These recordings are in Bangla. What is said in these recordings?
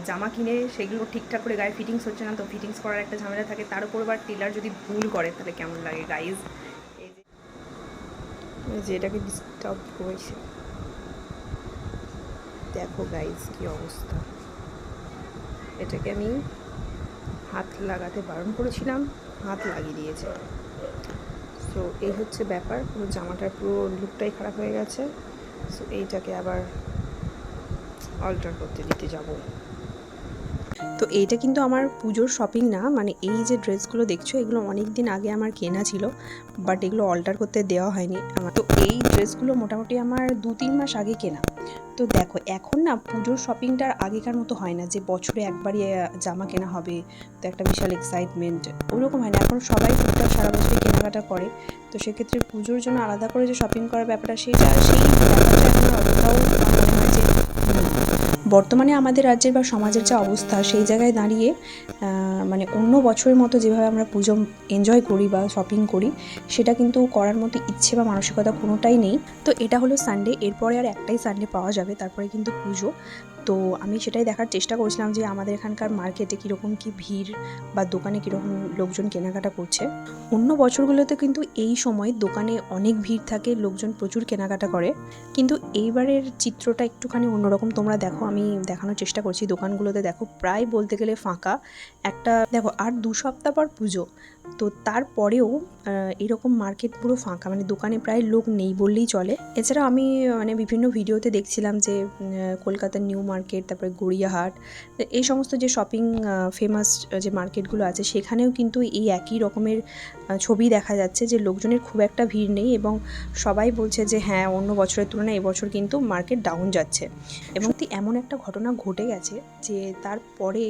জামা কিনে সেগুলো ঠিকঠাক করে গায়ে ফিটিংস হচ্ছে না, তো ফিটিংস করার একটা ঝামেলা থাকে, তার উপর আবার টেলার যদি ভুল করে তাহলে কেমন লাগে গাইজ। এই যে এটাকে ডিস্টার্ব করেছে, দেখো গাইজ কি অবস্থা। এটাকে আমি হাত লাগাতে বারণ করেছিলাম, হাত লাগিয়ে দিয়েছে। সো এই হচ্ছে ব্যাপার, পুরো জামাটার পুরো লুকটাই খারাপ হয়ে গেছে। সো এইটাকে আবার অল্টার করতে দিতে যাব। তো এইটা কিন্তু আমার পুজোর শপিং না, মানে এই যে ড্রেসগুলো দেখছো এগুলো অনেক দিন আগে আমার কেনা ছিল, বাট এগুলো অল্টার করতে দেওয়া হয়নি আমার। তো এই ড্রেসগুলো মোটামুটি আমার 2-3 মাস আগে কেনা। তো দেখো এখন না পুজোর শপিংটার আগেকার মতো হয় না যে বছরে একবারই জামা কেনা হবে, তো একটা বিশাল এক্সাইটমেন্ট ওরকম হয় না। এখন সবাই টুকটাক সারা বছরই কেনাকাটা করে, তো সেক্ষেত্রে পুজোর জন্য আলাদা করে যে শপিং করার ব্যাপারটা সেই ব্যাপারটা এখন অতটাও মনে হয় যে বর্তমানে আমাদের রাজ্যের বা সমাজের যা অবস্থা সেই জায়গায় দাঁড়িয়ে মানে অন্য বছরের মতো যেভাবে আমরা পুজো এনজয় করি বা শপিং করি সেটা কিন্তু করার মতো ইচ্ছে বা মানসিকতা কোনোটাই নেই। তো এটা হলো সানডে, এরপরে আর একটাই সানডে পাওয়া যাবে, তারপরে কিন্তু পুজো। তো আমি সেটাই দেখার চেষ্টা করছিলাম যে আমাদের এখানকার মার্কেটে কীরকম কী ভিড় বা দোকানে কীরকম লোকজন কেনাকাটা করছে। অন্য বছরগুলোতে কিন্তু এই সময় দোকানে অনেক ভিড় থাকে, লোকজন প্রচুর কেনাকাটা করে, কিন্তু এইবারের চিত্রটা একটুখানি অন্যরকম। তোমরা দেখো, আমি দেখানোর চেষ্টা করছি, দোকানগুলোতে দেখো প্রায় বলতে গেলে ফাঁকা। একটা দেখো আর 2 সপ্তাহ পর পুজো, তো তারপরেও এরকম মার্কেট পুরো ফাঁকা, মানে দোকানে প্রায় লোক নেই বললেই চলে। এছাড়াও আমি মানে বিভিন্ন ভিডিওতে দেখছিলাম যে কলকাতার নিউ মার্কেট, তারপরে গড়িয়াহাট, এই সমস্ত যে শপিং ফেমাস যে মার্কেটগুলো আছে সেখানেও কিন্তু এই একই রকমের ছবি দেখা যাচ্ছে যে লোকজনের খুব একটা ভিড় নেই, এবং সবাই বলছে যে হ্যাঁ অন্য বছরের তুলনায় এবছর কিন্তু মার্কেট ডাউন যাচ্ছে। এবং এমন একটা ঘটনা ঘটে গেছে যে তারপরে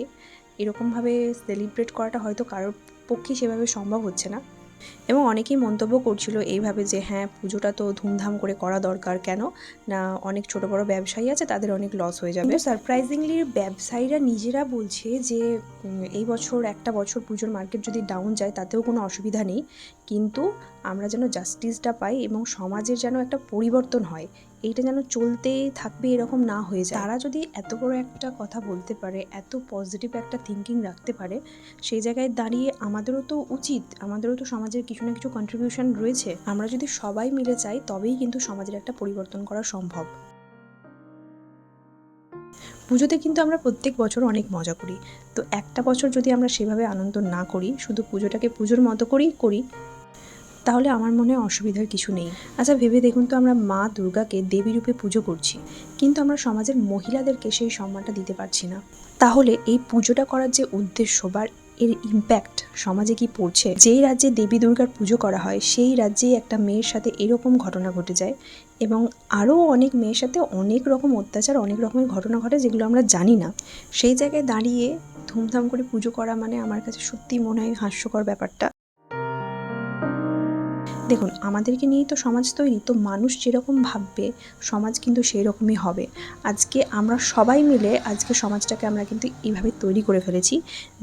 এরকমভাবে সেলিব্রেট করাটা হয়তো কারোর পক্ষে সেভাবে সম্ভব হচ্ছে না। এবং অনেকেই মন্তব্য করছিল এইভাবে যে হ্যাঁ পুজোটা তো ধুমধাম করে করা দরকার, কেন না অনেক ছোট বড় ব্যবসায়ী আছে তাদের অনেক লস হয়ে যাবে। সারপ্রাইজিংলি ব্যবসায়ীরা নিজেরা বলছে যে এই বছর একটা বছর পুজোর মার্কেট যদি ডাউন যায় তাতেও কোনো অসুবিধা নেই, কিন্তু আমরা যেন জাস্টিসটা পাই এবং সমাজের যেন একটা পরিবর্তন হয়, এইটা যেন চলতে থাকবে এরকম না হয়ে যায়। তারা যদি এত বড় একটা কথা বলতে পারে, এত পজিটিভ একটা থিঙ্কিং রাখতে পারে, সেই জায়গায় দাঁড়িয়ে আমাদেরও তো উচিত, আমাদেরও তো সমাজের কিছু না কিছু কন্ট্রিবিউশন রয়েছে। আমরা যদি সবাই মিলে চাই তবেই কিন্তু সমাজের একটা পরিবর্তন করা সম্ভব। পুজোতে কিন্তু আমরা প্রত্যেক বছর অনেক মজা করি, তো একটা বছর যদি আমরা সেভাবে আনন্দ না করি, শুধু পুজোটাকে পুজোর মতো করেই করি, তাহলে আমার মনে হয় অসুবিধার কিছু নেই। আচ্ছা ভেবে দেখুন তো, আমরা মা দুর্গাকে দেবী রূপে পুজো করছি, কিন্তু আমরা সমাজের মহিলাদেরকে সেই সম্মানটা দিতে পারছি না। তাহলে এই পুজোটা করার যে উদ্দেশ্য বা এর ইম্প্যাক্ট সমাজে কি পড়ছে? যেই রাজ্যে দেবী দুর্গার পুজো করা হয় সেই রাজ্যেই একটা মেয়ের সাথে এরকম ঘটনা ঘটে যায়, এবং আরও অনেক মেয়ের সাথে অনেক রকম অত্যাচার, অনেক রকমের ঘটনা ঘটে যেগুলো আমরা জানি না। সেই জায়গায় দাঁড়িয়ে ধুমধাম করে পুজো করা মানে আমার কাছে সত্যি মনে হয় হাস্যকর ব্যাপারটা। দেখুন আমাদেরকে নিয়েই তো সমাজ তৈরি, তো মানুষ যেরকম ভাববে সমাজ কিন্তু সেই রকমই হবে। আজকে আমরা সবাই মিলে আজকে সমাজটাকে আমরা কিন্তু এইভাবে তৈরি করে ফেলেছি,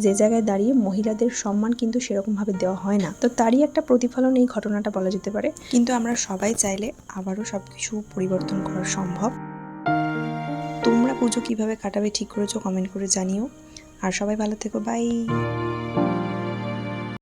যে জায়গায় দাঁড়িয়ে মহিলাদের সম্মান কিন্তু সেরকমভাবে দেওয়া হয় না। তো তারই একটা প্রতিফলন এই ঘটনাটা বলা যেতে পারে, কিন্তু আমরা সবাই চাইলে আবারও সব কিছু পরিবর্তন করা সম্ভব। তোমরা পুজো কীভাবে কাটাবে ঠিক করেছো কমেন্ট করে জানিও, আর সবাই ভালো থেকো, বাই।